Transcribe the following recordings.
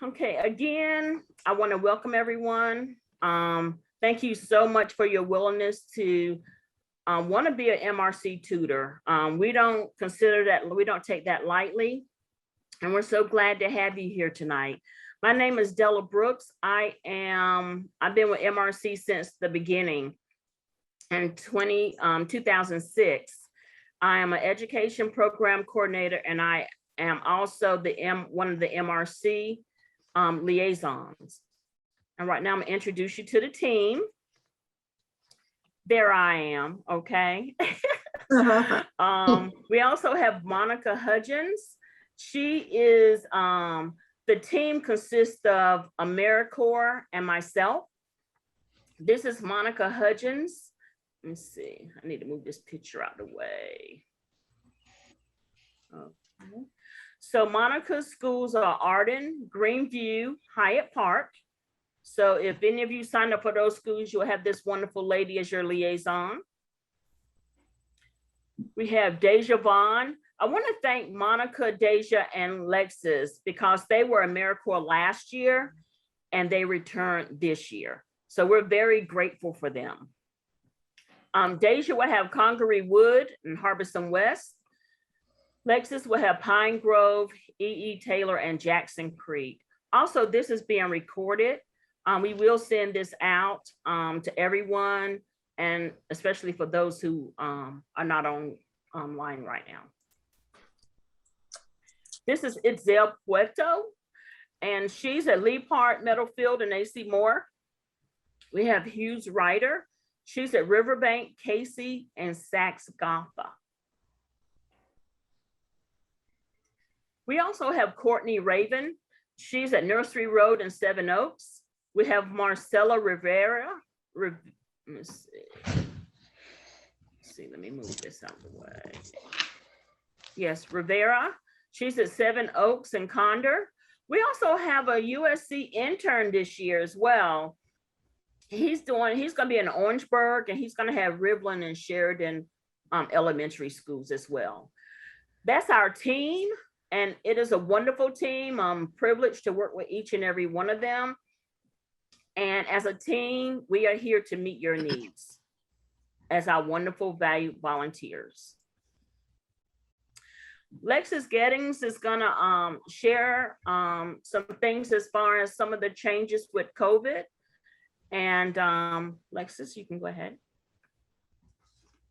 Okay, again, I want to welcome everyone. Thank you so much for your willingness to want to be an MRC tutor. We don't take that lightly. And we're so glad to have you here tonight. My name is Della Brooks. I've been with MRC since the beginning in 2006. I am an education program coordinator, and I am also one of the MRC liaisons. And right now I'm gonna introduce you to the team. There I am, okay? We also have Monica Hudgens. She is, the team consists of AmeriCorps and myself. This is Monica Hudgens. Let me see, I need to move this picture out of the way. Okay. So Monica's schools are Arden, Greenview, Hyatt Park. So if any of you sign up for those schools, you'll have this wonderful lady as your liaison. We have Deja Vaughn. I want to thank Monica, Deja, and Lexus because they were AmeriCorps last year and they returned this year. So we're very grateful for them. Deja will have Congaree Wood and Harbison West. Lexus will have Pine Grove, E.E. Taylor, and Jackson Creek. Also, this is being recorded. We will send this out to everyone, and especially for those who are not online right now. This is Itzel Puerto, and she's at Lee Park, Meadowfield, and AC Moore. We have Hughes Ryder. She's at Riverbank, Casey, and Saks Gotha. We also have Courtney Raven. She's at Nursery Road in Seven Oaks. We have Marcella Rivera. Let me see. Let me move this out of the way. Yes, Rivera. She's at Seven Oaks and Condor. We also have a USC intern this year as well. He's going to be in Orangeburg, and he's going to have Rivlin and Sheridan elementary schools as well. That's our team, and it is a wonderful team. I'm privileged to work with each and every one of them. And as a team, we are here to meet your needs as our wonderful valued volunteers. Lexus Gettings is gonna share some things as far as some of the changes with COVID. And Lexus, you can go ahead.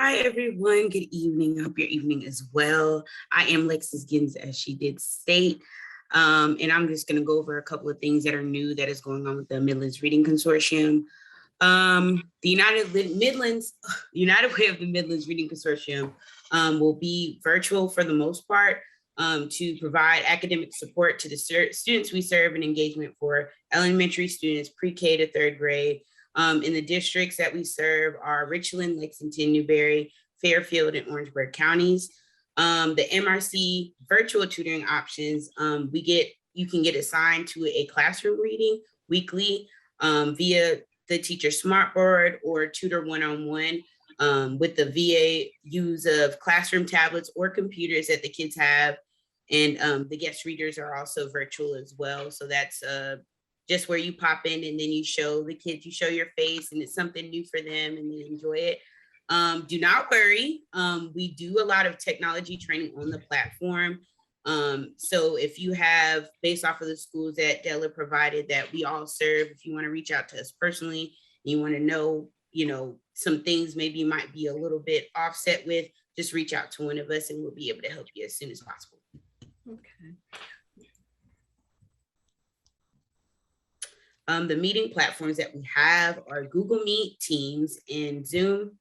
Hi, everyone. Good evening. I hope your evening is well. I am Lexus Giddens, as she did state. And I'm just going to go over a couple of things that are new that is going on with the Midlands Reading Consortium. The United Way of the Midlands Reading Consortium will be virtual for the most part to provide academic support to the students we serve and engagement for elementary students pre-K to third grade. In the districts that we serve are Richland, Lexington, Newberry, Fairfield, and Orangeburg counties. The MRC virtual tutoring options, you can get assigned to a classroom reading weekly via the teacher smartboard or tutor one-on-one with the VA use of classroom tablets or computers that the kids have. And the guest readers are also virtual as well. So that's just where you pop in and then you show the kids, you show your face, and it's something new for them and they enjoy it. Do not worry. We do a lot of technology training on the platform. So if you have, based off of the schools that Della provided that we all serve, if you want to reach out to us personally, and you want to know, some things maybe you might be a little bit offset with, just reach out to one of us and we'll be able to help you as soon as possible. Okay. The meeting platforms that we have are Google Meet, Teams, and Zoom.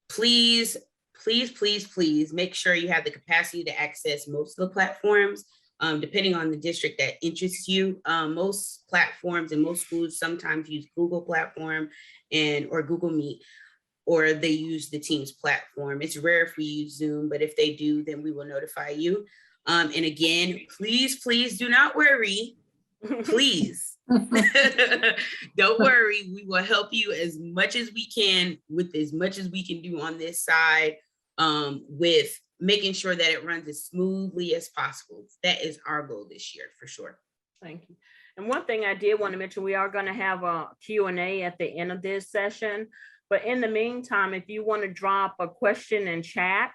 Please make sure you have the capacity to access most of the platforms, depending on the district that interests you. Most platforms and most schools sometimes use Google platform or Google Meet, or they use the Teams platform. It's rare if we use Zoom, but if they do, then we will notify you. And again, please do not worry. Please don't worry. We will help you as much as we can with as much as we can do on this side with making sure that it runs as smoothly as possible. That is our goal this year for sure. Thank you. And one thing I did want to mention, we are going to have a Q&A at the end of this session. But in the meantime, if you want to drop a question in chat,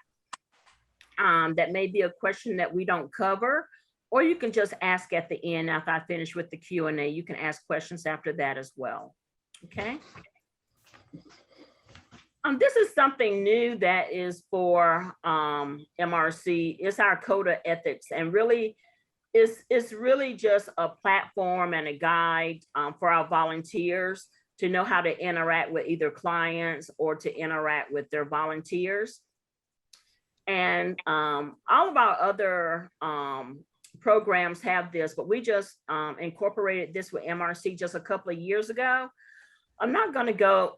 that may be a question that we don't cover, or you can just ask at the end after I finish with the Q&A. You can ask questions after that as well. Okay. This is something new that is for MRC. It's our Code of Ethics, and really, it's really just a platform and a guide for our volunteers to know how to interact with either clients or to interact with their volunteers. And all of our other programs have this, but we just incorporated this with MRC just a couple of years ago. I'm not going to go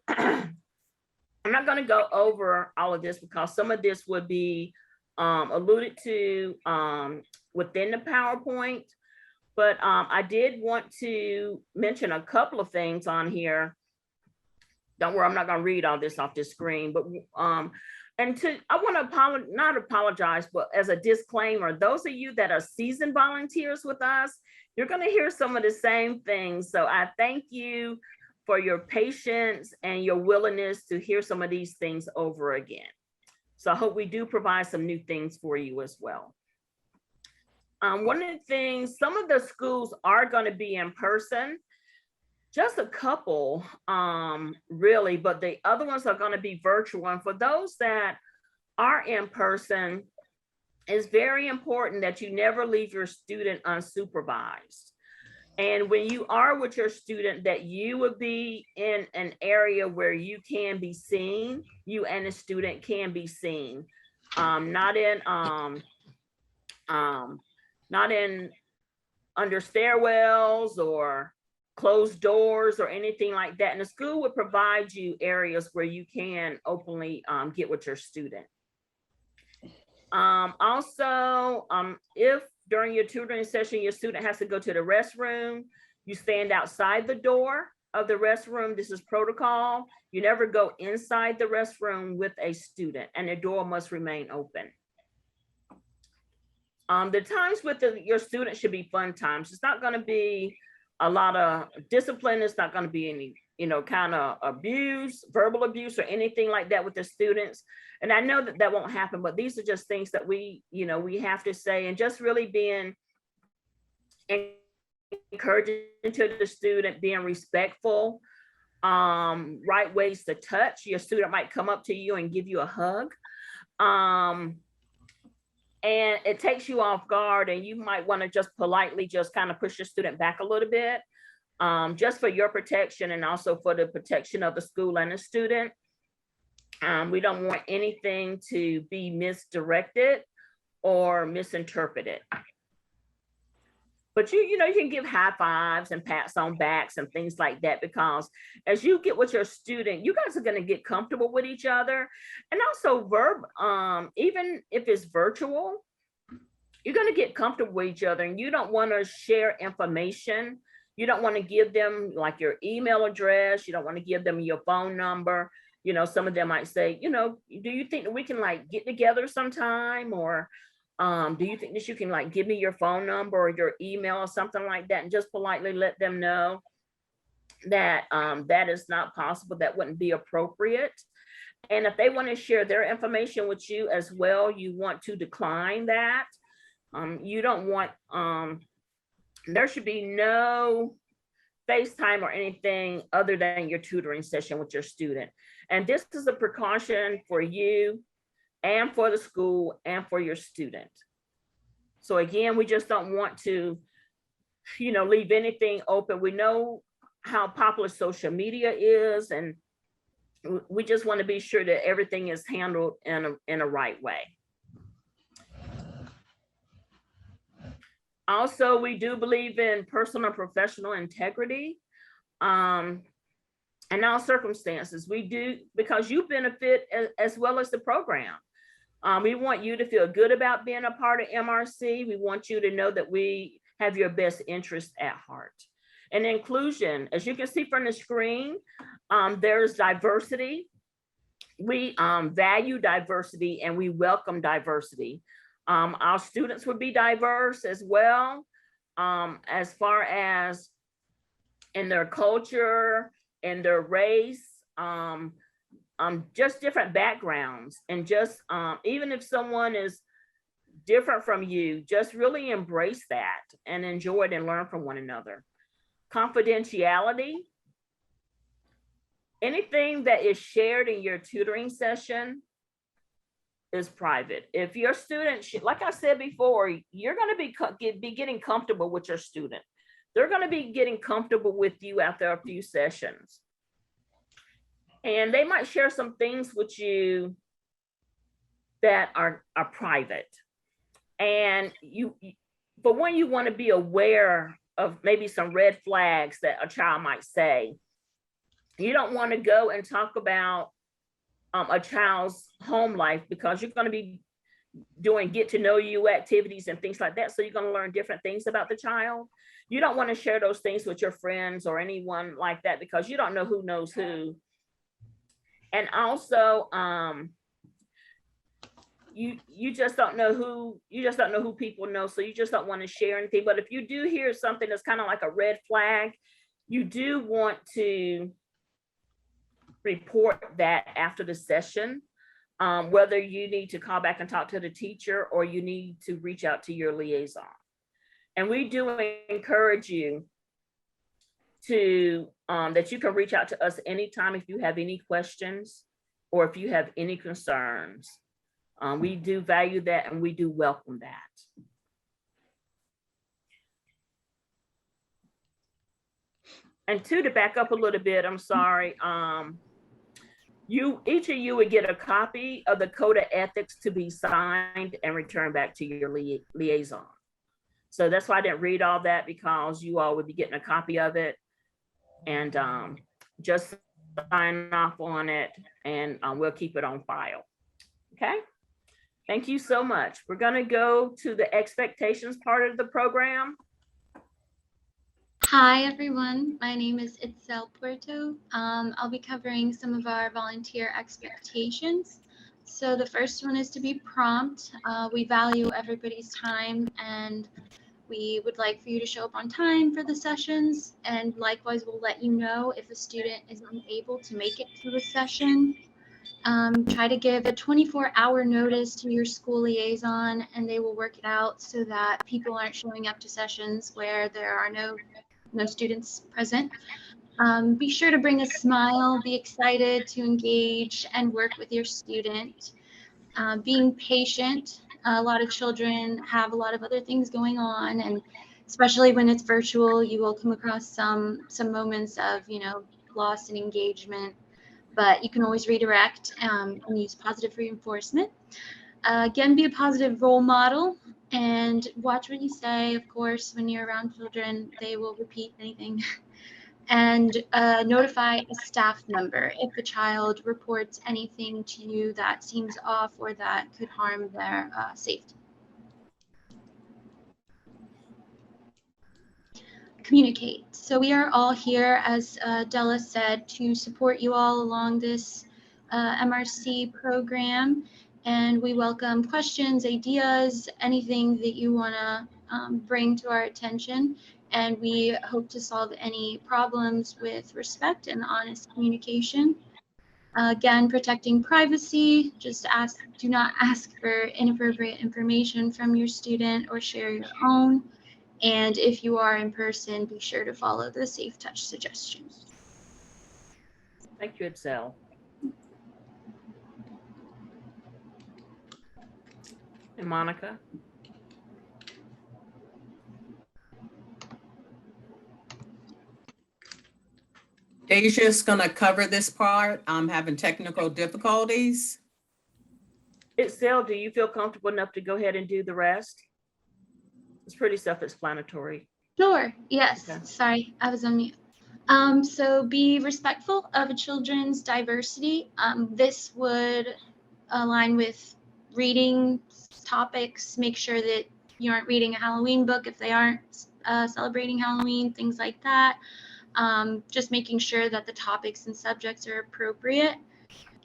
over all of this because some of this would be alluded to within the PowerPoint, but I did want to mention a couple of things on here. Don't worry, I'm not going to read all this off the screen, but I want to not apologize, but as a disclaimer, those of you that are seasoned volunteers with us, you're going to hear some of the same things. So I thank you for your patience and your willingness to hear some of these things over again. So I hope we do provide some new things for you as well. One of the things, some of the schools are going to be in person, just a couple really, but the other ones are going to be virtual. And for those that are in person, it's very important that you never leave your student unsupervised. And when you are with your student, that you would be in an area where you can be seen, you and the student can be seen, not in under stairwells or closed doors or anything like that. And the school would provide you areas where you can openly get with your student. Also, if during your tutoring session, your student has to go to the restroom, you stand outside the door of the restroom. This is protocol. You never go inside the restroom with a student, and the door must remain open. The times with your student should be fun times. It's not going to be a lot of discipline. It's not going to be any, kind of abuse, verbal abuse or anything like that with the students. And I know that that won't happen, but these are just things that we have to say, and just really being encouraging to the student, being respectful, right ways to touch. Your student might come up to you and give you a hug. And it takes you off guard, and you might want to just politely just kind of push your student back a little bit, just for your protection and also for the protection of the school and the student. We don't want anything to be misdirected or misinterpreted. But you can give high fives and pats on backs and things like that, because as you get with your student, you guys are going to get comfortable with each other. And also even if it's virtual, you're going to get comfortable with each other, and you don't want to share information. You don't want to give them like your email address. You don't want to give them your phone number. Some of them might say, do you think that we can like get together sometime? Or do you think that you can like give me your phone number or your email or something like that? And just politely let them know that that is not possible. That wouldn't be appropriate. And if they want to share their information with you as well, you want to decline that. You don't want, there should be no FaceTime or anything other than your tutoring session with your student. And this is a precaution for you and for the school and for your student. So again, we just don't want to, leave anything open. We know how popular social media is, and we just want to be sure that everything is handled in a right way. Also, we do believe in personal and professional integrity. In all circumstances, we do, because you benefit as well as the program. We want you to feel good about being a part of MRC. We want you to know that we have your best interest at heart. And inclusion, as you can see from the screen, there's diversity we value diversity and we welcome diversity. Our students would be diverse as well, as far as in their culture, in their race, just different backgrounds. And just even if someone is different from you, just really embrace that and enjoy it and learn from one another. Confidentiality. Anything that is shared in your tutoring session is private. If your student, like I said before, you're going to be getting comfortable with your student. They're going to be getting comfortable with you after a few sessions. And they might share some things with you that are private. And for one, you want to be aware of maybe some red flags that a child might say. You don't want to go and talk about a child's home life, because you're going to be doing get to know you activities and things like that. So you're going to learn different things about the child. You don't want to share those things with your friends or anyone like that, because you don't know who knows who. And also, you just don't know who people know. So you just don't want to share anything. But if you do hear something that's kind of like a red flag, you do want to report that after the session, whether you need to call back and talk to the teacher or you need to reach out to your liaison. And we do encourage you to that you can reach out to us anytime if you have any questions or if you have any concerns. We do value that and we do welcome that. And to back up a little bit, I'm sorry. Each of you would get a copy of the Code of Ethics to be signed and returned back to your liaison. So that's why I didn't read all that, because you all would be getting a copy of it, and just sign off on it, and we'll keep it on file. Okay. Thank you so much. We're going to go to the expectations part of the program. Hi, everyone. My name is Itzel Puerto. I'll be covering some of our volunteer expectations. So the first one is to be prompt. We value everybody's time, and we would like for you to show up on time for the sessions. And likewise, we'll let you know if a student is unable to make it to a session. Try to give a 24-hour notice to your school liaison, and they will work it out so that people aren't showing up to sessions where there are no students present. Be sure to bring a smile, be excited to engage and work with your student. Being patient. A lot of children have a lot of other things going on, and especially when it's virtual, you will come across some moments of, loss in engagement, but you can always redirect and use positive reinforcement. Again, be a positive role model. And watch what you say. Of course, when you're around children, they will repeat anything. And notify a staff member if a child reports anything to you that seems off or that could harm their safety. Communicate. So we are all here, as Della said, to support you all along this MRC program. And we welcome questions, ideas, anything that you want to bring to our attention. And we hope to solve any problems with respect and honest communication. Again, protecting privacy. Do not ask for inappropriate information from your student or share your own. And if you are in person, be sure to follow the Safe Touch suggestions. Thank you, Itzel. And Monica? Asia's going to cover this part. I'm having technical difficulties. Itzel, do you feel comfortable enough to go ahead and do the rest? It's pretty self-explanatory. Sure. Yes. Okay. Sorry, I was on mute. So be respectful of children's diversity. This would align with reading topics. Make sure that you aren't reading a Halloween book if they aren't celebrating Halloween, things like that. Just making sure that the topics and subjects are appropriate.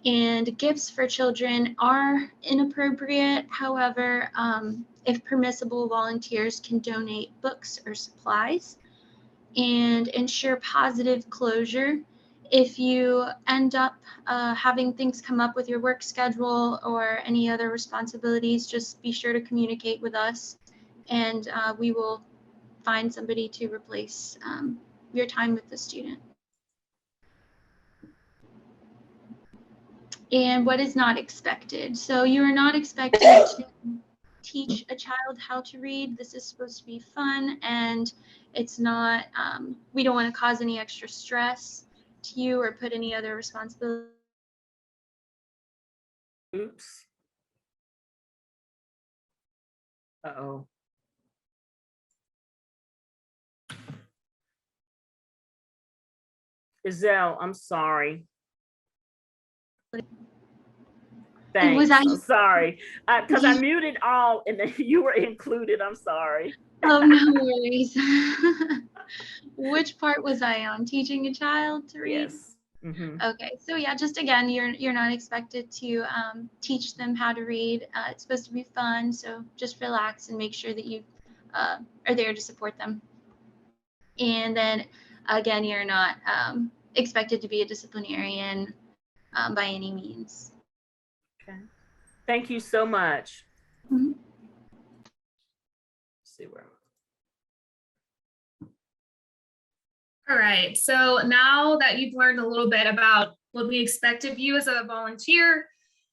And gifts for children are inappropriate. However, if permissible, volunteers can donate books or supplies. And ensure positive closure. If you end up having things come up with your work schedule or any other responsibilities, just be sure to communicate with us, and we will find somebody to replace your time with the student. And what is not expected? So you are not expected to teach a child how to read. This is supposed to be fun, and it's not, we don't want to cause any extra stress to you or put any other responsibility. Oops. Uh-oh. Giselle, I'm sorry. Thanks. I'm sorry. Because I muted all and then you were included. I'm sorry. Oh, no worries. Which part was I on? Teaching a child to read? Yes. Mm-hmm. Okay, so yeah, just again, you're not expected to teach them how to read. It's supposed to be fun, so just relax and make sure that you are there to support them. And then again, you're not expected to be a disciplinarian by any means. Okay. Thank you so much. Mm-hmm. Let's see where. All right, so now that you've learned a little bit about what we expect of you as a volunteer,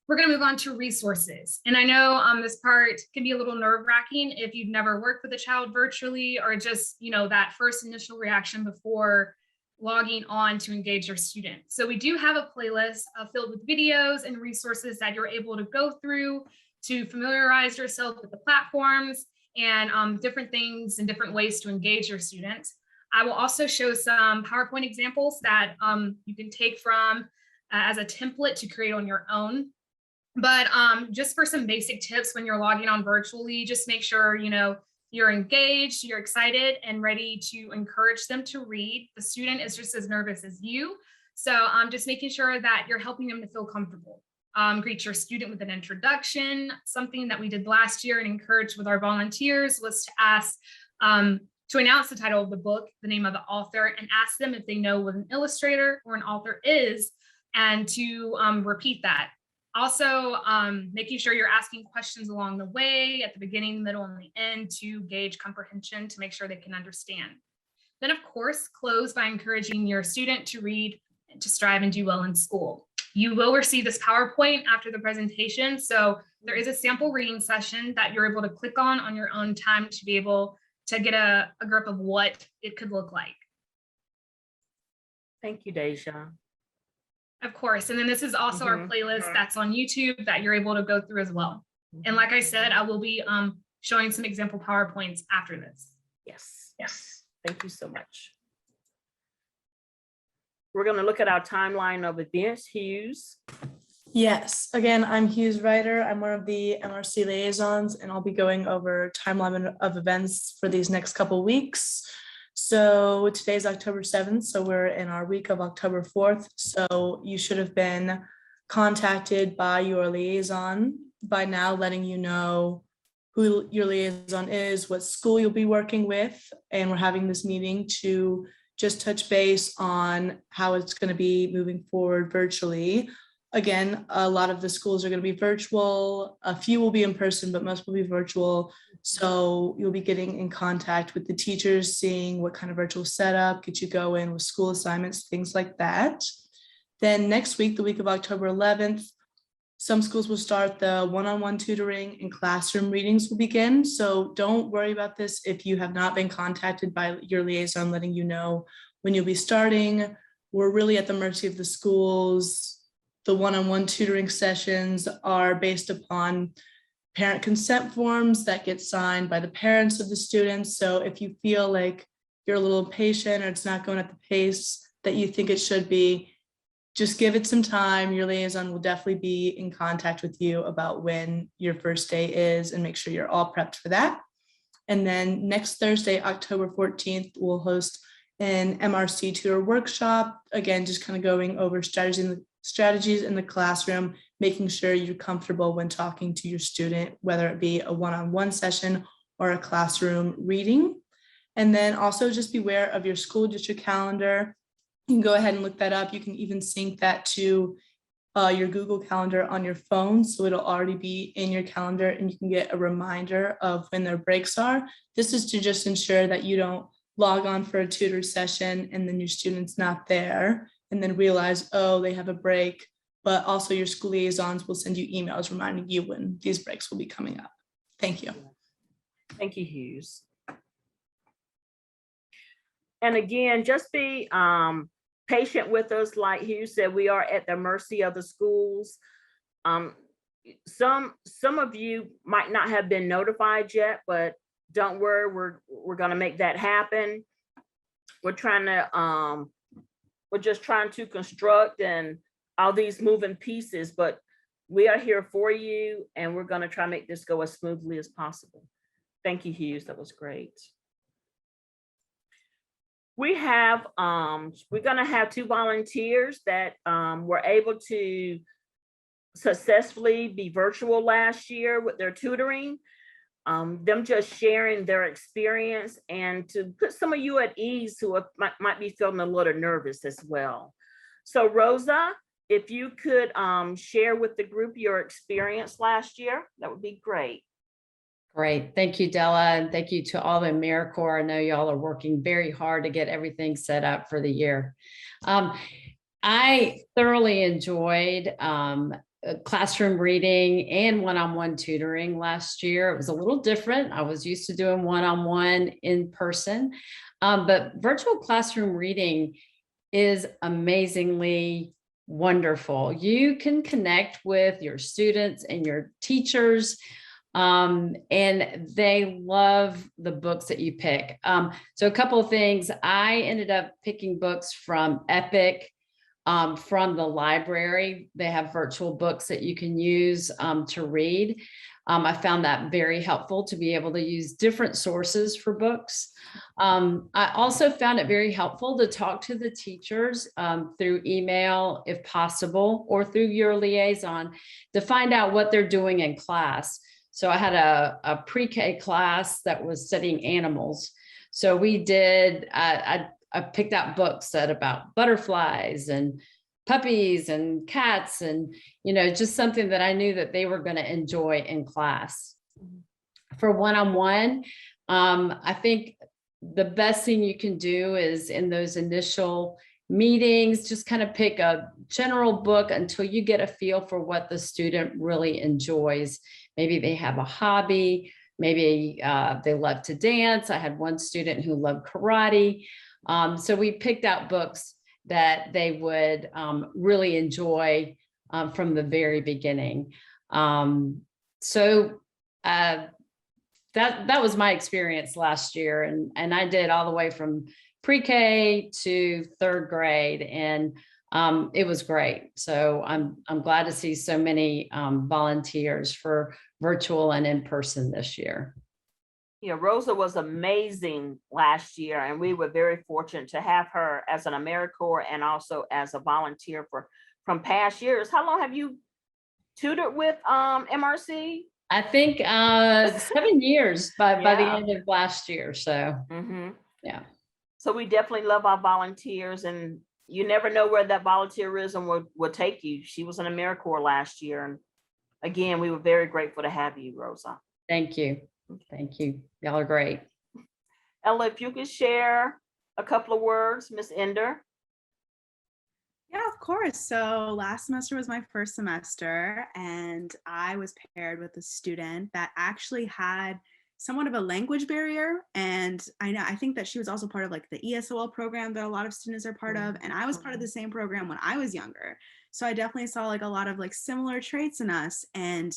we're going to move on to resources. And I know this part can be a little nerve-wracking if you've never worked with a child virtually, or just, you know, that first initial reaction before logging on to engage your student. So we do have a playlist filled with videos and resources that you're able to go through to familiarize yourself with the platforms and different things and different ways to engage your students. I will also show some PowerPoint examples that you can take from as a template to create on your own. But just for some basic tips when you're logging on virtually, just make sure, you know, you're engaged, you're excited and ready to encourage them to read. The student is just as nervous as you. So just making sure that you're helping them to feel comfortable. Greet your student with an introduction. Something that we did last year and encouraged with our volunteers was to ask, to announce the title of the book, the name of the author, and ask them if they know what an illustrator or an author is, and to repeat that. Also, making sure you're asking questions along the way at the beginning, the middle, and the end to gauge comprehension to make sure they can understand. Then, of course, close by encouraging your student to read, to strive and do well in school. You will receive this PowerPoint after the presentation. So there is a sample reading session that you're able to click on your own time to be able to get a grip of what it could look like. Thank you, Deja. Of course. And then this is also our playlist that's on YouTube that you're able to go through as well. And like I said, I will be showing some example PowerPoints after this. Yes. Yes. Thank you so much. We're going to look at our timeline of events. Hughes. Yes, again, I'm Hughes Ryder. I'm one of the MRC Liaisons, and I'll be going over timeline of events for these next couple weeks. So today's October 7th, so we're in our week of October 4th. So you should have been contacted by your liaison by now, letting you know who your liaison is, what school you'll be working with, and we're having this meeting to just touch base on how it's going to be moving forward virtually. Again, a lot of the schools are going to be virtual. A few will be in person, but most will be virtual. So you'll be getting in contact with the teachers, seeing what kind of virtual setup, get you going with school assignments, things like that. Then next week, the week of October 11th, some schools will start the one-on-one tutoring and classroom readings will begin. So don't worry about this if you have not been contacted by your liaison letting you know when you'll be starting. We're really at the mercy of the schools. The one-on-one tutoring sessions are based upon parent consent forms that get signed by the parents of the students. So if you feel like you're a little impatient or it's not going at the pace that you think it should be, just give it some time. Your liaison will definitely be in contact with you about when your first day is and make sure you're all prepped for that. And then next Thursday, October 14th, we'll host an MRC tutor workshop. Again, just kind of going over strategies in the classroom, making sure you're comfortable when talking to your student, whether it be a one-on-one session or a classroom reading. And then also just beware of your school district calendar. You can go ahead and look that up. You can even sync that to your Google Calendar on your phone. So it'll already be in your calendar and you can get a reminder of when their breaks are. This is to just ensure that you don't log on for a tutor session and then your student's not there and then realize, oh, they have a break. But also your school liaisons will send you emails reminding you when these breaks will be coming up. Thank you. Thank you, Hughes. And again, just be patient with us. Like Hughes said, we are at the mercy of the schools. Some of you might not have been notified yet, but don't worry, we're gonna make that happen. We're just trying to construct and all these moving pieces, but we are here for you and we're gonna try to make this go as smoothly as possible. Thank you, Hughes, that was great. We have, we're gonna have 2 volunteers that were able to successfully be virtual last year with their tutoring. Them just sharing their experience and to put some of you at ease who might be feeling a little nervous as well. So Rosa, if you could share with the group your experience last year, that would be great. Great. Thank you, Della. And thank you to all the AmeriCorps. I know y'all are working very hard to get everything set up for the year. I thoroughly enjoyed classroom reading and one-on-one tutoring last year. It was a little different. I was used to doing one-on-one in person, but virtual classroom reading is amazingly wonderful. You can connect with your students and your teachers, and they love the books that you pick. So a couple of things, I ended up picking books from Epic, from the library. They have virtual books that you can use to read. I found that very helpful to be able to use different sources for books. I also found it very helpful to talk to the teachers through email, if possible, or through your liaison to find out what they're doing in class. So I had a pre-K class that was studying animals. So we did, I picked out books that about butterflies and puppies and cats and, you know, just something that I knew that they were going to enjoy in class. For one-on-one, I think the best thing you can do is in those initial meetings, just kind of pick a general book until you get a feel for what the student really enjoys. Maybe they have a hobby, maybe they love to dance. I had one student who loved karate. So we picked out books that they would really enjoy from the very beginning. So that was my experience last year. And I did all the way from pre-K to 3rd grade, and it was great. So I'm glad to see so many volunteers for virtual and in person this year. Yeah, Rosa was amazing last year, and we were very fortunate to have her as an AmeriCorps and also as a volunteer from past years. How long have you tutored with MRC? I think 7 years by the end of last year. So yeah. So we definitely love our volunteers, and you never know where that volunteerism will take you. She was an AmeriCorps last year, and again, we were very grateful to have you, Rosa. Thank you. Thank you. Y'all are great. Ella, if you could share a couple of words, Miss Ender. Yeah, of course. So last semester was my first semester, and I was paired with a student that actually had somewhat of a language barrier. And I think that she was also part of like the ESOL program that a lot of students are part of. And I was part of the same program when I was younger. So I definitely saw like a lot of like similar traits in us. And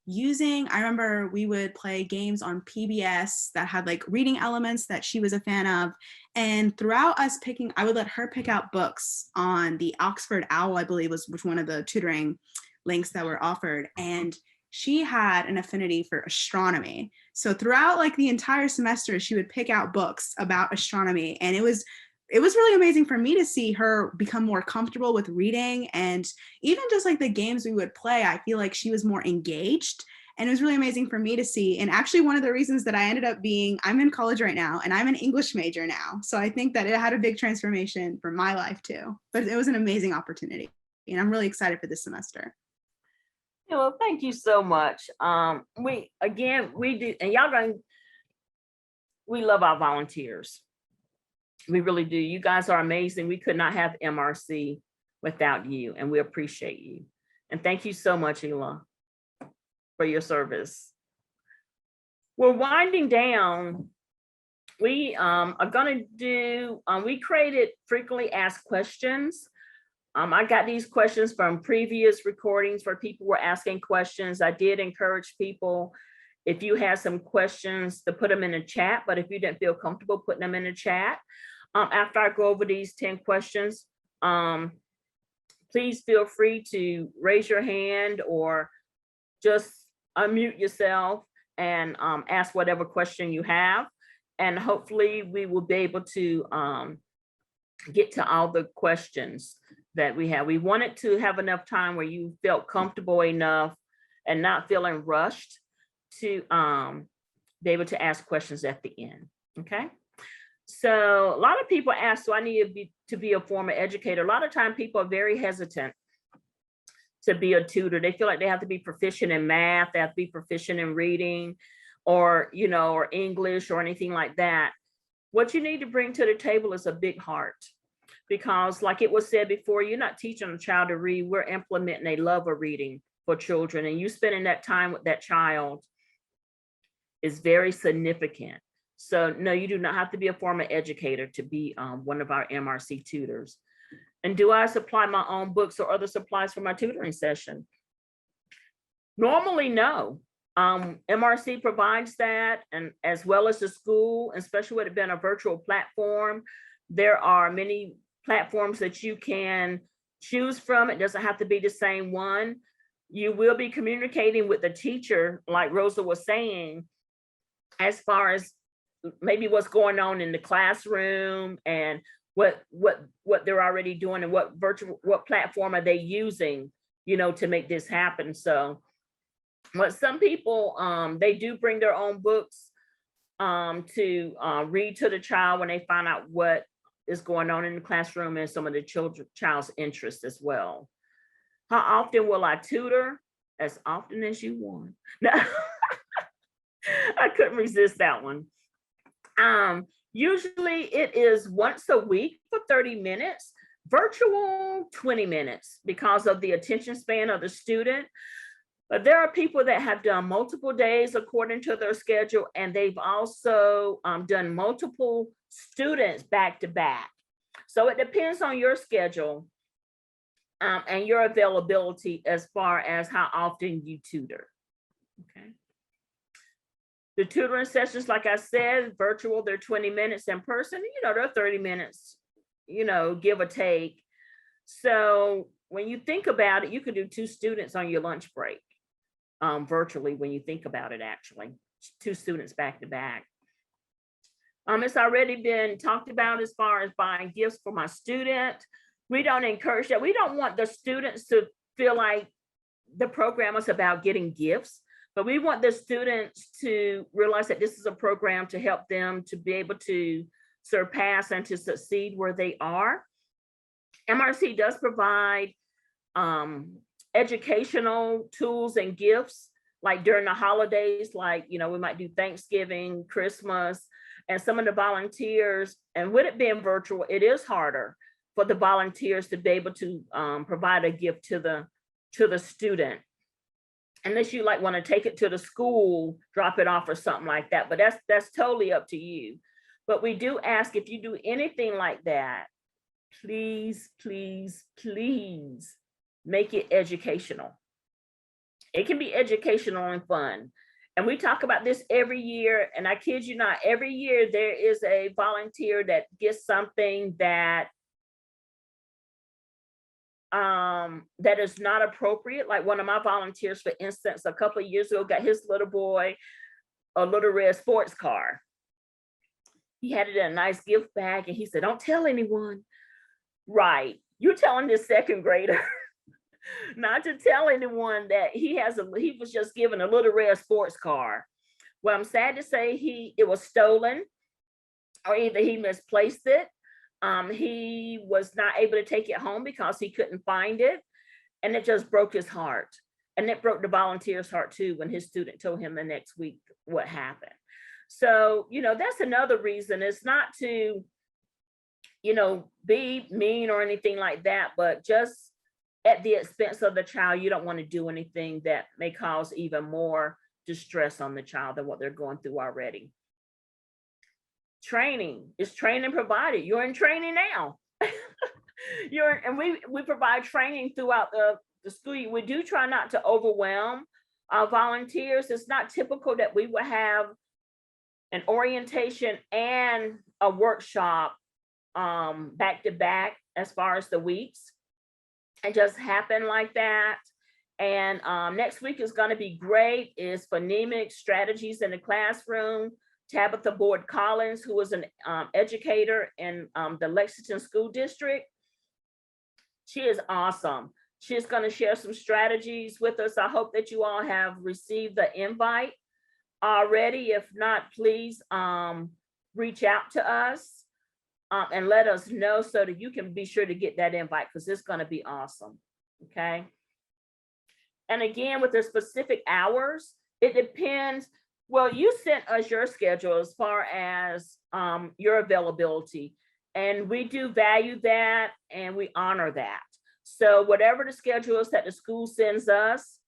I remember we would play games on PBS that had like reading elements that she was a fan of. And throughout us picking, I would let her pick out books on the Oxford Owl, I believe was one of the tutoring links that were offered. And she had an affinity for astronomy. So throughout like the entire semester, she would pick out books about astronomy. And it was it was really amazing for me to see her become more comfortable with reading, and even just like the games we would play, I feel like she was more engaged. And it was really amazing for me to see. And actually one of the reasons that I ended up I'm in college right now and I'm an English major now. So I think that it had a big transformation for my life too, but it was an amazing opportunity and I'm really excited for this semester. Yeah, well, thank you so much. We do, and we love our volunteers. We really do. You guys are amazing. We could not have MRC without you, and we appreciate you. And thank you so much, Ela, for your service. We're winding down. We are going to do, we created frequently asked questions. I got these questions from previous recordings where people were asking questions. I did encourage people, if you had some questions, to put them in the chat, but if you didn't feel comfortable putting them in the chat, after I go over these 10 questions, please feel free to raise your hand or just unmute yourself and ask whatever question you have. And hopefully we will be able to get to all the questions that we have. We wanted to have enough time where you felt comfortable enough and not feeling rushed to be able to ask questions at the end, okay? So a lot of people ask, do I need to be a former educator? A lot of time people are very hesitant to be a tutor. They feel like they have to be proficient in math, they have to be proficient in reading, or, you know, or English or anything like that. What you need to bring to the table is a big heart, because like it was said before, you're not teaching a child to read, we're implementing a love of reading for children, and you spending that time with that child is very significant. So no, you do not have to be a former educator to be one of our MRC tutors. And do I supply my own books or other supplies for my tutoring session? Normally, no. MRC provides that, and as well as the school, especially with it being a virtual platform, there are many platforms that you can choose from. It doesn't have to be the same one. You will be communicating with the teacher, like Rosa was saying, as far as maybe what's going on in the classroom and what they're already doing and what platform are they using, you know, to make this happen. So, but some people, they do bring their own books to read to the child when they find out what is going on in the classroom and some of the child's interests as well. How often will I tutor? As often as you want. No. I couldn't resist that one. Usually it is once a week for 30 minutes, virtual 20 minutes because of the attention span of the student. But there are people that have done multiple days according to their schedule, and they've also done multiple students back to back. So it depends on your schedule and your availability as far as how often you tutor, okay? The tutoring sessions, like I said, virtual, they're 20 minutes. In person, you know, they're 30 minutes, you know, give or take. So when you think about it, you could do 2 students on your lunch break, virtually, when you think about it, actually, 2 students back to back. It's already been talked about as far as buying gifts for my student. We don't encourage that. We don't want the students to feel like the program is about getting gifts. But we want the students to realize that this is a program to help them to be able to surpass and to succeed where they are. MRC does provide educational tools and gifts, like during the holidays, like, you know, we might do Thanksgiving, Christmas, and some of the volunteers, and with it being virtual, it is harder for the volunteers to be able to provide a gift to the student. Unless you like want to take it to the school, drop it off or something like that, but that's totally up to you. But we do ask, if you do anything like that, please, please, please make it educational. It can be educational and fun. And we talk about this every year, and I kid you not, every year there is a volunteer that gets something that that is not appropriate. Like one of my volunteers, for instance, a couple of years ago, got his little boy a little red sports car. he had it in a nice gift bag, and he said, "Don't tell anyone." Right. You're telling this second grader not to tell anyone that he was just given a little red sports car. Well, I'm sad to say it was stolen, or either he misplaced it. He was not able to take it home because he couldn't find it. And it just broke his heart. And it broke the volunteer's heart too, when his student told him the next week what happened. So, that's another reason. It's not to, be mean or anything like that, but just at the expense of the child, you don't want to do anything that may cause even more distress on the child than what they're going through already. Training. Is training provided? You're in training now. And we provide training throughout the school year. We do try not to overwhelm our volunteers. It's not typical that we would have an orientation and a workshop back to back as far as the weeks. It just happened like that. And next week is going to be great. Is phonemic strategies in the classroom. Tabitha Board Collins, who was an educator in the Lexington School District. She is awesome. She's going to share some strategies with us. I hope that you all have received the invite already. If not, please reach out to us and let us know so that you can be sure to get that invite, because it's going to be awesome. Okay. And again, with the specific hours, it depends. Well, you sent us your schedule as far as your availability, and we do value that and we honor that. So whatever the schedule is that the school sends us,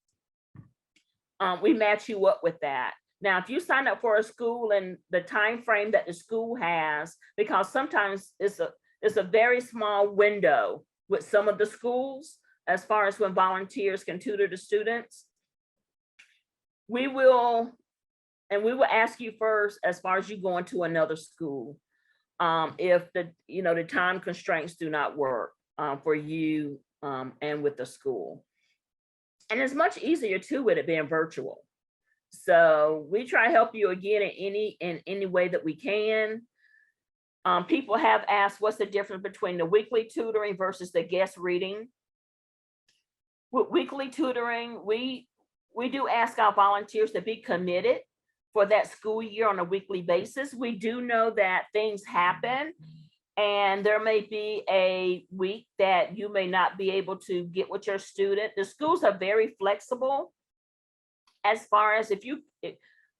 we match you up with that. Now, if you sign up for a school and the time frame that the school has, because sometimes it's a very small window with some of the schools as far as when volunteers can tutor the students, we will ask you first as far as you going to another school, if the time constraints do not work for you and with the school. And it's much easier too with it being virtual. So we try to help you again in any way that we can. People have asked, what's the difference between the weekly tutoring versus the guest reading? With weekly tutoring, we do ask our volunteers to be committed for that school year on a weekly basis. We do know that things happen, and there may be a week that you may not be able to get with your student. The schools are very flexible as far as if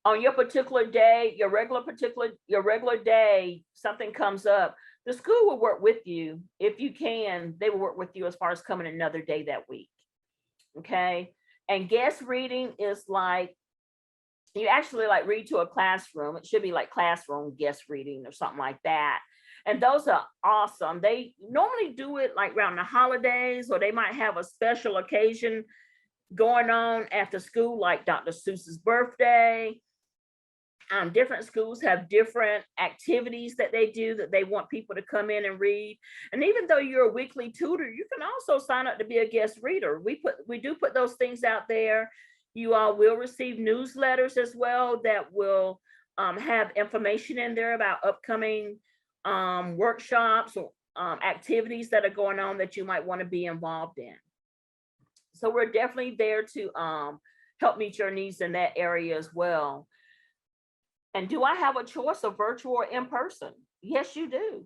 on your particular day, your regular day, something comes up, the school will work with you. If you can, they will work with you as far as coming another day that week. Okay. And guest reading is like, you actually like read to a classroom. It should be like classroom guest reading or something like that. And those are awesome. They normally do it like around the holidays, or they might have a special occasion going on after school, like Dr. Seuss's birthday. Different schools have different activities that they do that they want people to come in and read. And even though you're a weekly tutor, you can also sign up to be a guest reader. We do put those things out there. You all will receive newsletters as well that will have information in there about upcoming workshops or activities that are going on that you might want to be involved in. So we're definitely there to help meet your needs in that area as well. And do I have a choice of virtual or in person? Yes, you do.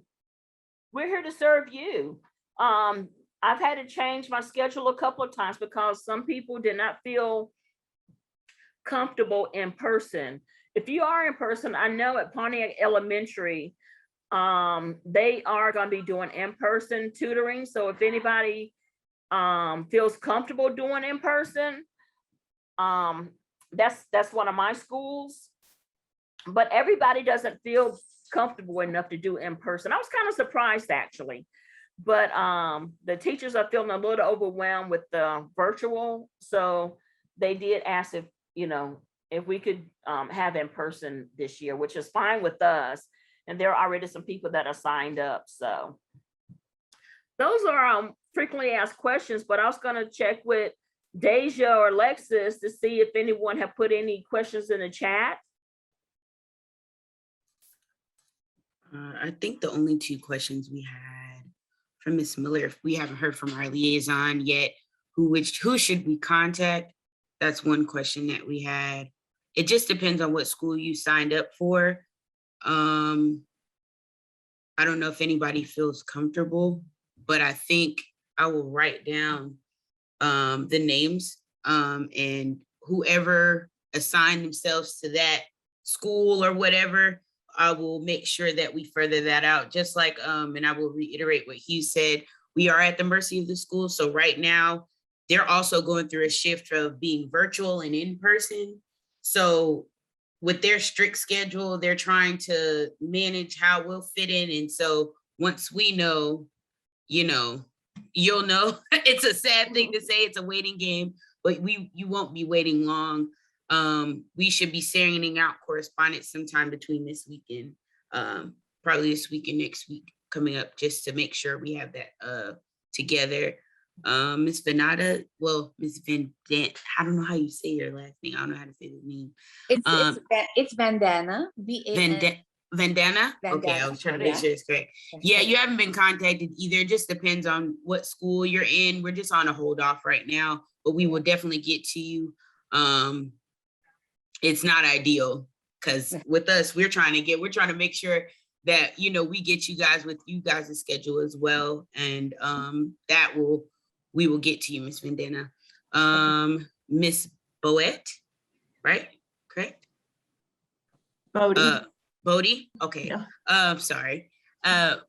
We're here to serve you. I've had to change my schedule a couple of times because some people did not feel comfortable in person. If you are in person, I know at Pontiac Elementary, they are going to be doing in-person tutoring. So if anybody feels comfortable doing in person, that's one of my schools. But everybody doesn't feel comfortable enough to do in person. I was kind of surprised actually, but the teachers are feeling a little overwhelmed with the virtual. So they did ask if we could have in person this year, which is fine with us. And there are already some people that are signed up. So those are frequently asked questions, but I was going to check with Deja or Alexis to see if anyone have put any questions in the chat. I think the only two questions we had from Ms. Miller, if we haven't heard from our liaison yet, who should we contact? That's one question that we had. It just depends on what school you signed up for. I don't know if anybody feels comfortable, but I think I will write down the names and whoever assigned themselves to that school or whatever, I will make sure that we further that out. Just like, and I will reiterate what Hugh said, we are at the mercy of the school. So right now, they're also going through a shift of being virtual and in person. So with their strict schedule, they're trying to manage how we'll fit in. And so once we know, you'll know. It's a sad thing to say, it's a waiting game, but you won't be waiting long. We should be sending out correspondence sometime between this weekend, probably this week and next week coming up, just to make sure we have that together. Miss Venata, Miss Vendant, I don't know how you say your last name. I don't know how to say the name. It's Vandana. Vandana? Okay, I was trying to make sure it's correct. Yeah, you haven't been contacted either. It just depends on what school you're in. We're just on a hold off right now, but we will definitely get to you. It's not ideal because with us, we're trying to make sure that, we get you guys with you guys' schedule as well. And we will get to you, Miss Vandana. Miss Boet, right? Correct? Bodie? Okay. Yeah. Sorry.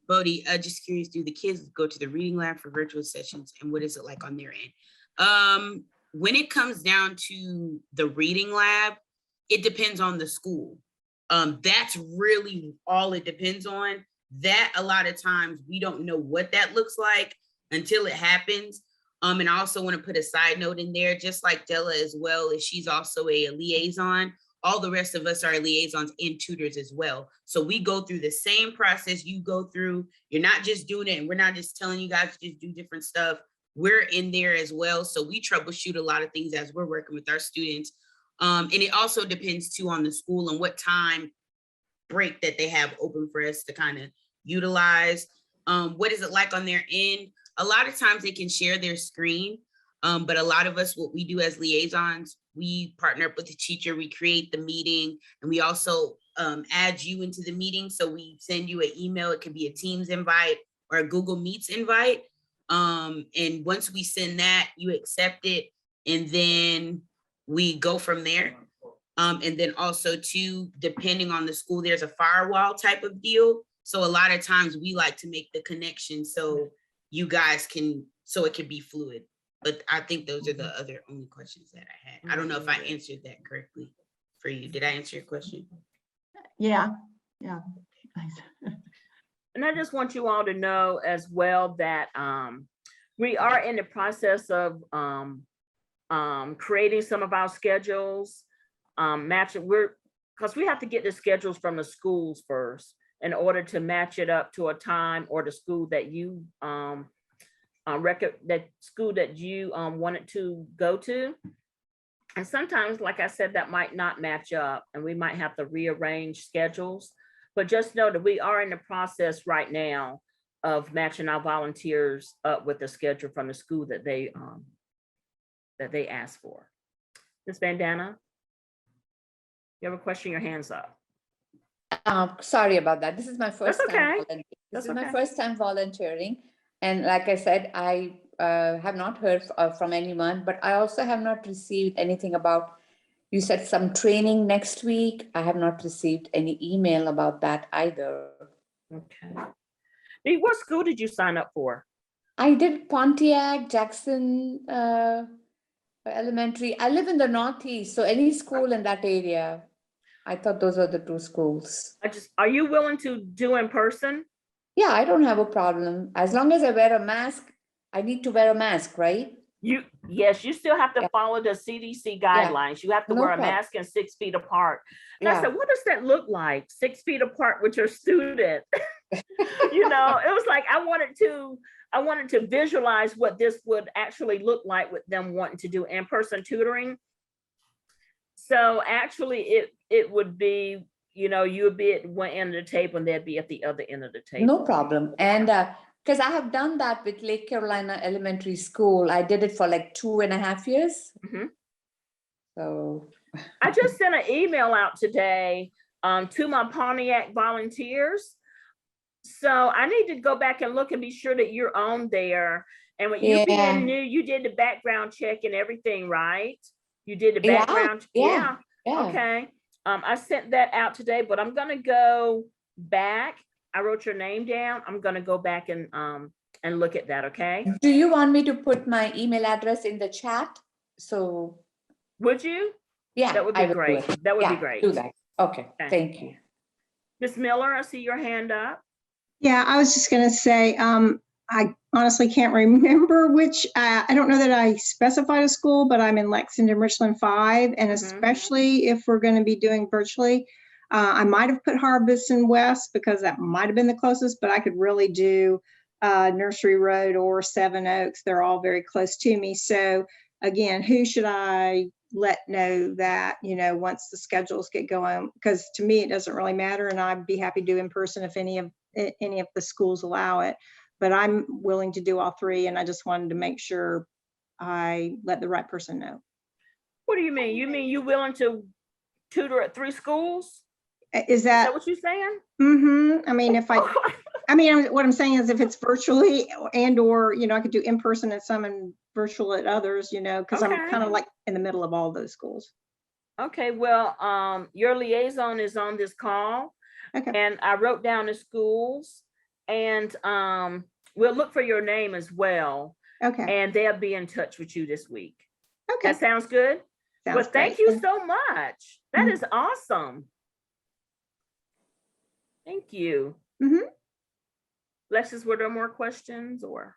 Bodie, just curious, do the kids go to the reading lab for virtual sessions and what is it like on their end? When it comes down to the reading lab, it depends on the school. That's really all it depends on. That a lot of times we don't know what that looks like until it happens. And I also want to put a side note in there, just like Della as well, as she's also a liaison. All the rest of us are liaisons and tutors as well. So we go through the same process you go through. You're not just doing it, and we're not just telling you guys to just do different stuff. We're in there as well. So we troubleshoot a lot of things as we're working with our students. And it also depends too on the school and what time break that they have open for us to kind of utilize. What is it like on their end? A lot of times they can share their screen, but a lot of us, what we do as liaisons, we partner up with the teacher, we create the meeting, and we also add you into the meeting. So we send you an email, it could be a Teams invite or a Google Meets invite. And once we send that, you accept it, and then we go from there. And then also too, depending on the school, there's a firewall type of deal. So a lot of times we like to make the connection so you guys can, so it can be fluid. But I think those are the other only questions that I had. I don't know if I answered that correctly for you. Did I answer your question? Yeah. And I just want you all to know as well that we are in the process of creating some of our schedules, matching, because we have to get the schedules from the schools first in order to match it up to a time or the school that you wanted to go to. And sometimes, like I said, that might not match up and we might have to rearrange schedules. But just know that we are in the process right now of matching our volunteers up with the schedule from the school that they asked for. Ms. Vandana, you have a question? Your hand's up. Sorry about that. This is my first That's okay. time volunteering. This is my first time volunteering. And like I said, I have not heard from anyone, but I also have not received anything about, you said some training next week. I have not received any email about that either. Okay. What school did you sign up for? I did Pontiac, Jackson Elementary. I live in the Northeast, so any school in that area. I thought those are the two schools. Are you willing to do in person? Yeah, I don't have a problem. As long as I wear a mask, I need to wear a mask, right? Yes, you still have to follow the CDC guidelines. You have to wear a mask and 6 feet apart. And I said, what does that look like? 6 feet apart with your student? It was like, I wanted to visualize what this would actually look like with them wanting to do in-person tutoring. So actually it would be, you know, you would be at one end of the table and they'd be at the other end of the table. No problem. And because I have done that with Lake Carolina Elementary School. I did it for like 2.5 years. Mhm. So I just sent an email out today to my Pontiac volunteers. So I need to go back and look and be sure that you're on there. And when you Yeah. being new, you did the background check and everything, right? You did the Yeah, background. yeah. Okay. I sent that out today, but I'm gonna go back. I wrote your name down. I'm gonna go back and look at that. Okay. Do you want me to put my email address in the chat? So Would you? yeah, That would I be will do great. it. That would be Yeah, great. do that. Okay, Okay. thank you. Ms. Miller, I see your hand up. Yeah, I was just going to say, I honestly can't remember which, I don't know that I specified a school, but I'm in Lexington, Richland 5. And especially if we're going to be doing virtually, I might have put Harbison West because that might have been the closest, but I could really do Nursery Road or Seven Oaks. They're all very close to me. So again, who should I let know that, you know, once the schedules get going? Because to me, it doesn't really matter. And I'd be happy to do in person if any of the schools allow it. But I'm willing to do all three. And I just wanted to make sure I let the right person know. What do you mean? You mean you willing to tutor at 3 schools? Is Is that that, what you're saying? I mean, if what I'm saying is if it's virtually and or, you know, I could do in person at some and virtual at others, you know, because I'm Okay. kind of like in the middle of all those schools. Okay, well, your liaison is on this call. Okay. And I wrote down the schools and we'll look for your name as well. Okay. And they'll be in touch with you this week. Okay. That sounds good? Sounds Well, thank great. you so much. That is awesome. Thank you. Mhm. Lexus, were there more questions or?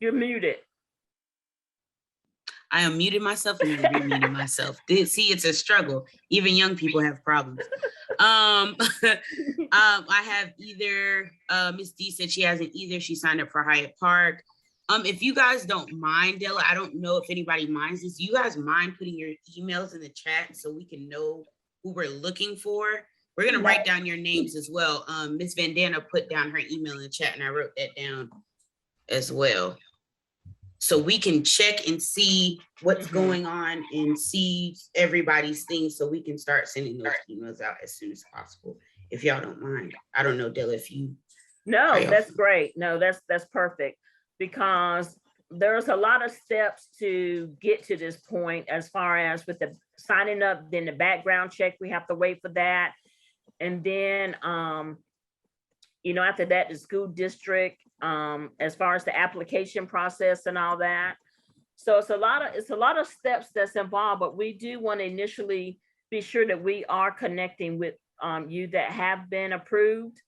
You're muted. I unmuted myself and then remuted myself. See, it's a struggle. Even young people have problems. I have either, Miss D said she hasn't either. She signed up for Hyatt Park. If you guys don't mind, Della, I don't know if anybody minds this. You guys mind putting your emails in the chat so we can know who we're looking for? We're gonna write down your names as well. Miss Vandana put down her email in the chat and I wrote that down as well. So we can check and see what's going on and see everybody's things so we can start sending those emails out as soon as possible, if y'all don't mind. I don't know, Della, if you. No, that's great. No, that's perfect because there's a lot of steps to get to this point as far as with the signing up, then the background check, we have to wait for that. And then, you know, after that, the school district, as far as the application process and all that. So it's a lot of steps that's involved, but we do want to initially be sure that we are connecting with you that have been approved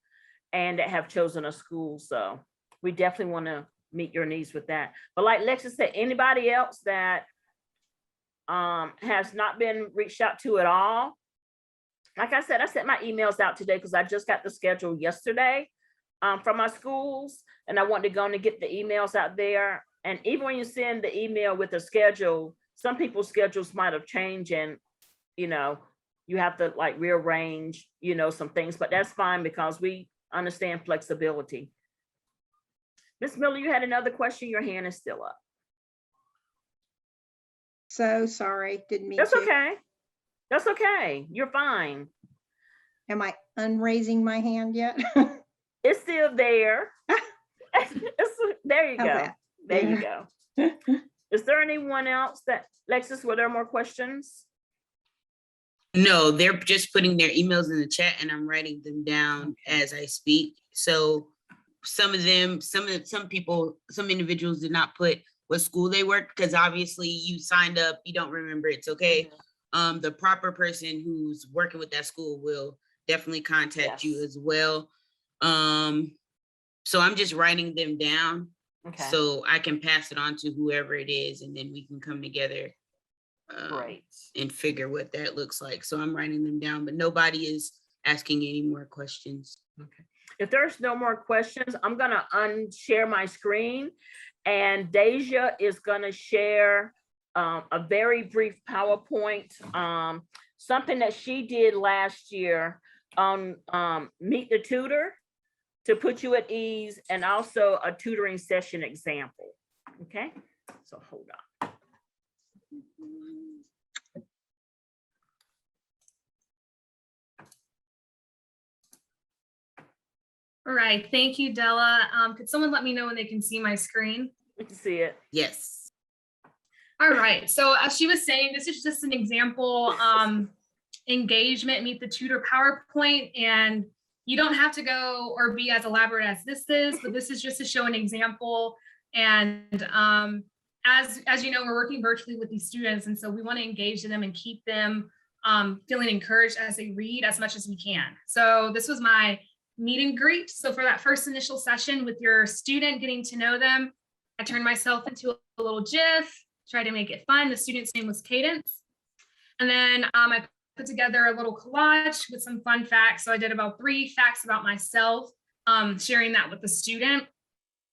and that have chosen a school. So we definitely want to meet your needs with that. But like Lexus said, anybody else that has not been reached out to at all, like I said, I sent my emails out today because I just got the schedule yesterday from my schools, and I wanted to go and get the emails out there. And even when you send the email with the schedule, some people's schedules might have changed, and you know, you have to like rearrange, you know, some things, but that's fine because we understand flexibility. Ms. Miller, you had another question. Your hand is still up. So sorry, didn't mean That's to. okay. That's okay. You're fine. Am I unraising my hand yet? It's still there. There you go. Okay. There you go. Is there anyone else that, Lexus, were there more questions? No, they're just putting their emails in the chat and I'm writing them down as I speak. So some individuals did not put what school they worked because obviously you signed up, you don't remember, it's okay. The proper person who's working with that school will definitely contact you as well. So I'm just writing them down so I can pass it on to whoever it is and then we can come together and figure what that looks like. So I'm writing them down, but nobody is asking any more questions. Okay. If there's no more questions, I'm gonna unshare my screen And Deja is going to share a very brief PowerPoint, something that she did last year on Meet the Tutor to put you at ease, and also a tutoring session example. Okay, so hold on. All right, thank you, Della. Could someone let me know when they can see my screen? You can see it. Yes. All right, so as she was saying, this is just an example engagement, Meet the Tutor PowerPoint, and you don't have to go or be as elaborate as this is, but this is just to show an example. And as you know, we're working virtually with these students, and so we want to engage them and keep them feeling encouraged as they read as much as we can. So this was my meet and greet. So for that first initial session with your student, getting to know them, I turned myself into a little GIF, tried to make it fun. The student's name was Cadence. And then I put together a little collage with some fun facts. So I did about 3 facts about myself, sharing that with the student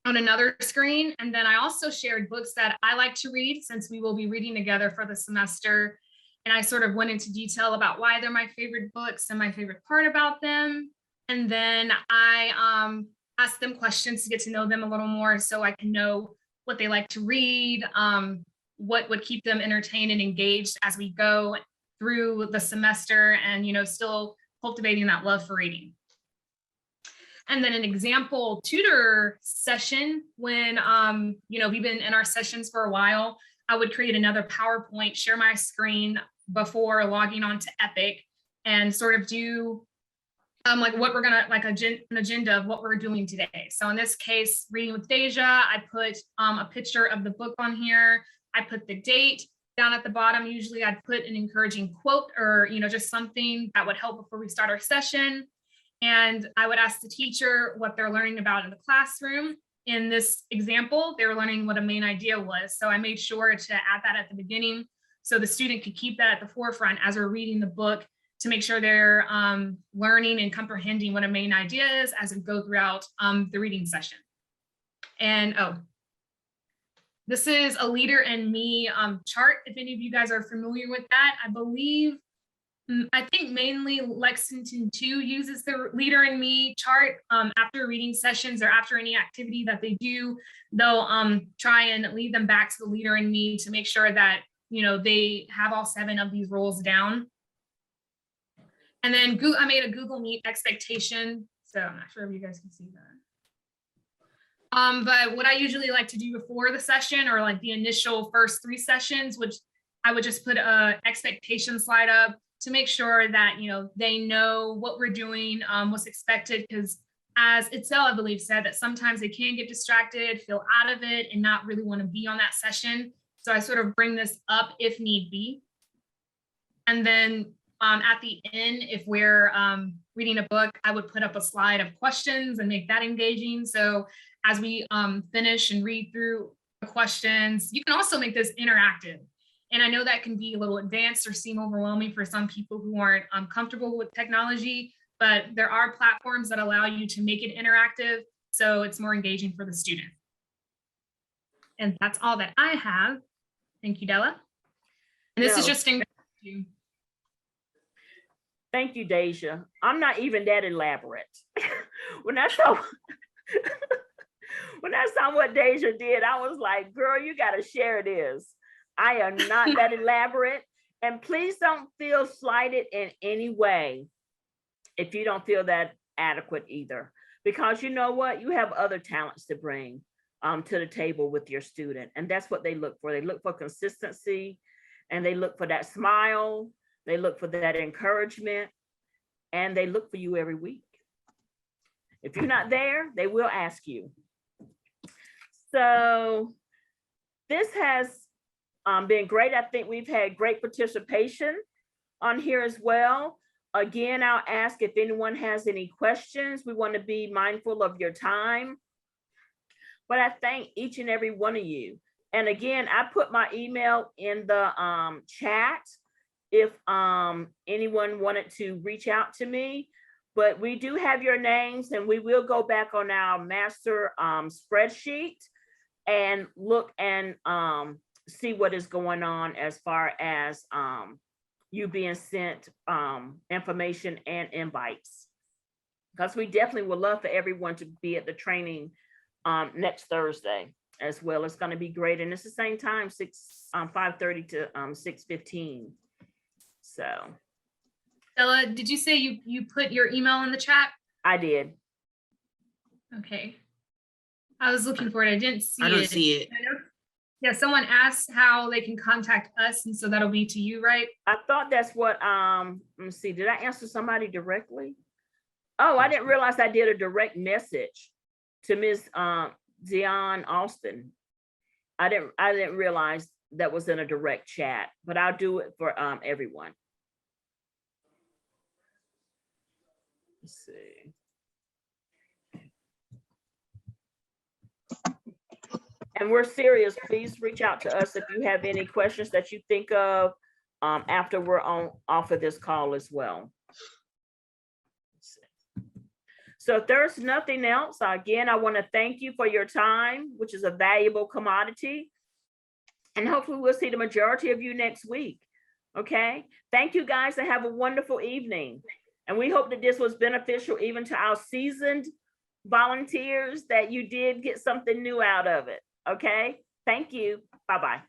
on another screen. And then I also shared books that I like to read, since we will be reading together for the semester. And I sort of went into detail about why they're my favorite books and my favorite part about them. And then I asked them questions to get to know them a little more, so I can know what they like to read, what would keep them entertained and engaged as we go through the semester, and, you know, still cultivating that love for reading. And then an example tutor session when, you know, we've been in our sessions for a while, I would create another PowerPoint, share my screen before logging on to Epic, and sort of do like what we're gonna, like an agenda of what we're doing today. So in this case, reading with Deja, I put a picture of the book on here. I put the date down at the bottom. Usually I'd put an encouraging quote, or, you know, just something that would help before we start our session. And I would ask the teacher what they're learning about in the classroom. In this example, they were learning what a main idea was. So I made sure to add that at the beginning, so the student could keep that at the forefront as we're reading the book, to make sure they're learning and comprehending what a main idea is as we go throughout the reading session. And this is a Leader and Me chart, if any of you guys are familiar with that. I think mainly Lexington 2 uses the Leader and Me chart. After reading sessions or after any activity that they do, they'll try and lead them back to the Leader and Me to make sure that, you know, they have all 7 of these roles down. And then I made a Google Meet expectation. So I'm not sure if you guys can see that. But what I usually like to do before the session, or like the initial first 3 sessions, which I would just put a expectation slide up to make sure that, you know, they know what we're doing, what's expected, because as Itzel, I believe, said that sometimes they can get distracted, feel out of it, and not really want to be on that session. So I sort of bring this up if need be. And then at the end, if we're reading a book, I would put up a slide of questions and make that engaging. So as we finish and read through the questions, you can also make this interactive. And I know that can be a little advanced or seem overwhelming for some people who aren't comfortable with technology, but there are platforms that allow you to make it interactive, so it's more engaging for the student. And that's all that I have. Thank you, Della. And this is just in. Thank you, Deja. I'm not even that elaborate. When I saw what Deja did, I was like, girl, you got to share this. I am not that elaborate. And please don't feel slighted in any way if you don't feel that adequate either. Because you know what? You have other talents to bring to the table with your student. And that's what they look for. They look for consistency, and they look for that smile. They look for that encouragement, and they look for you every week. If you're not there, they will ask you. So this has been great. I think we've had great participation on here as well. Again, I'll ask if anyone has any questions. We want to be mindful of your time. But I thank each and every one of you. And again, I put my email in the chat if anyone wanted to reach out to me. But we do have your names, and we will go back on our master spreadsheet and look and see what is going on as far as you being sent information and invites. Because we definitely would love for everyone to be at the training next Thursday as well. It's going to be great. And it's the same time, 5:30 to 6:15. So. Stella, did you say you put your email in the chat? I did. Okay. I was looking for it. I didn't see it. I don't see it. Yeah, someone asked how they can contact us, and so that'll be to you, right? I thought that's what, let me see, did I answer somebody directly? Oh, I didn't realize I did a direct message to Ms. Zion Austin. I didn't realize that was in a direct chat, but I'll do it for everyone. Let's see. And we're serious. Please reach out to us if you have any questions that you think of after we're off of this call as well. So if there's nothing else, again, I want to thank you for your time, which is a valuable commodity. And hopefully we'll see the majority of you next week. Okay. Thank you guys and have a wonderful evening. And we hope that this was beneficial even to our seasoned volunteers, that you did get something new out of it. Okay. Thank you. Bye-bye.